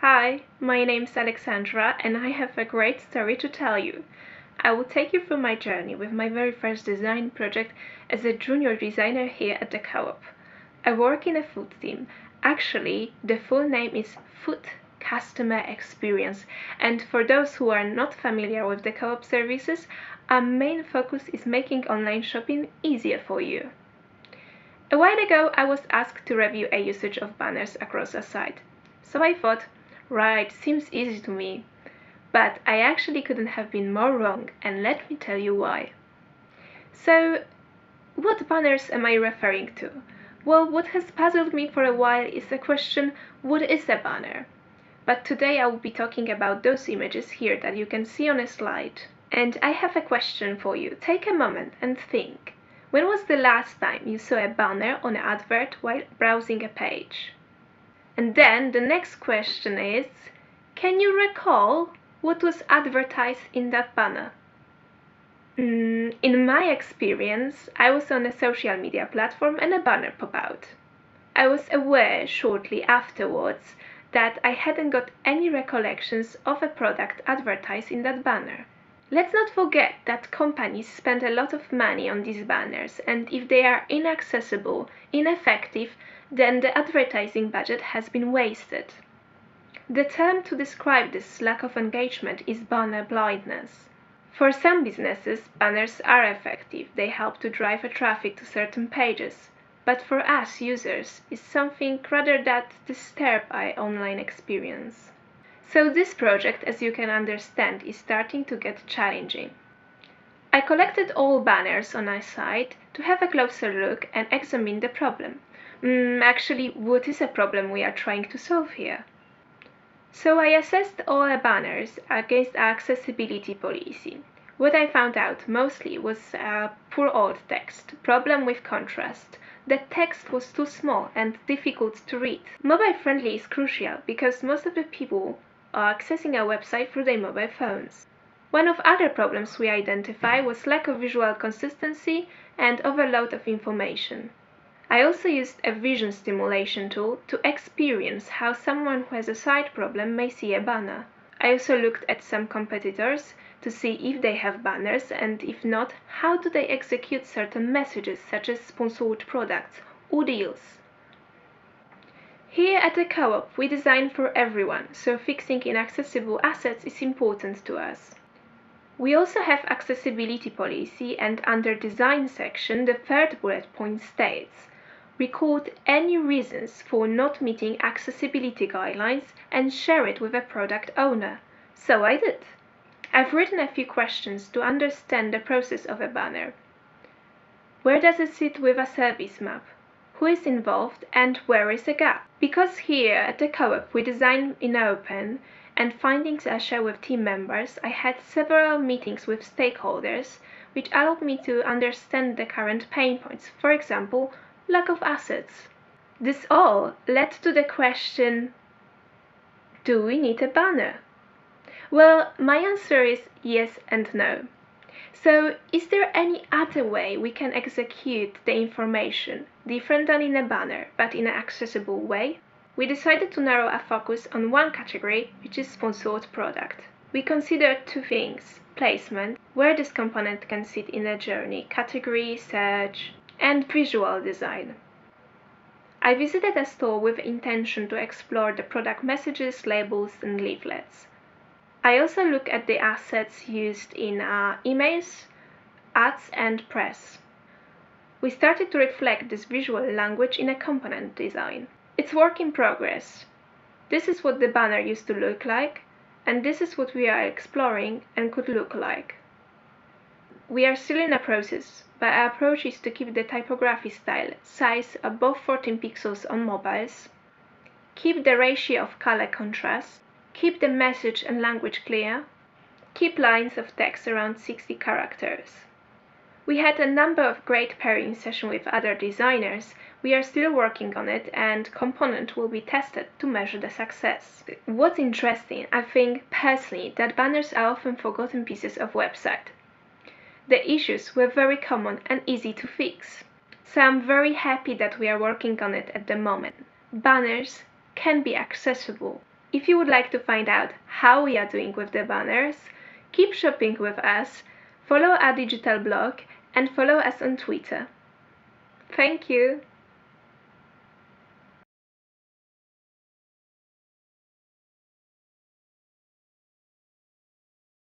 Hi, my name's Alexandra and I have a great story to tell you. I will take you through my journey with my very first design project as a junior designer here at the co-op. I work in a food team. Actually, the full name is Food Customer Experience, and for those who are not familiar with the co-op services, our main focus is making online shopping easier for you. A while ago, I was asked to review a usage of banners across a site. So I thought, right, seems easy to me. But I actually couldn't have been more wrong, and let me tell you why. So, what banners am I referring to? Well, what has puzzled me for a while is the question, what is a banner? But today I will be talking about those images here that you can see on a slide. And I have a question for you. Take a moment and think. When was the last time you saw a banner on an advert while browsing a page? And then the next question is, can you recall what was advertised in that banner? In my experience, I was on a social media platform and a banner popped out. I was aware shortly afterwards that I hadn't got any recollections of a product advertised in that banner. Let's not forget that companies spend a lot of money on these banners, and if they are inaccessible, ineffective, then the advertising budget has been wasted. The term to describe this lack of engagement is banner blindness. For some businesses, banners are effective. They help to drive traffic to certain pages. But for us users, it's something rather that disturbs our online experience. So this project, as you can understand, is starting to get challenging. I collected all banners on our site to have a closer look and examine the problem. Actually, what is a problem we are trying to solve here? So I assessed all our banners against our accessibility policy. What I found out mostly was poor alt text, problem with contrast. The text was too small and difficult to read. Mobile friendly is crucial because most of the people are accessing our website through their mobile phones. One of other problems we identified was lack of visual consistency and overload of information. I also used a vision stimulation tool to experience how someone who has a sight problem may see a banner. I also looked at some competitors to see if they have banners, and if not, how do they execute certain messages such as sponsored products or deals. Here at the co-op, we design for everyone, so fixing inaccessible assets is important to us. We also have accessibility policy, and under design section, the third bullet point states, record any reasons for not meeting accessibility guidelines and share it with a product owner. So I did. I've written a few questions to understand the process of a banner. Where does it sit with a service map? Who is involved and where is the gap? Because here at the co-op we design in open and findings are shared with team members, I had several meetings with stakeholders which allowed me to understand the current pain points, for example, lack of assets. This all led to the question, do we need a banner? Well, my answer is yes and no. So, is there any other way we can execute the information, different than in a banner, but in an accessible way? We decided to narrow our focus on one category, which is sponsored product. We considered two things, placement, where this component can sit in a journey, category, search, and visual design. I visited a store with intention to explore the product messages, labels, and leaflets. I also looked at the assets used in emails, ads, and press. We started to reflect this visual language in a component design. It's work in progress. This is what the banner used to look like, and this is what we are exploring and could look like. We are still in a process, but our approach is to keep the typography style, size above 14 pixels on mobiles, keep the ratio of color contrast, keep the message and language clear, keep lines of text around 60 characters. We had a number of great pairing sessions with other designers. We are still working on it, and component will be tested to measure the success. What's interesting, I think personally, that banners are often forgotten pieces of website. The issues were very common and easy to fix. So I'm very happy that we are working on it at the moment. Banners can be accessible. If you would like to find out how we are doing with the banners, keep shopping with us, follow our digital blog, and follow us on Twitter. Thank you!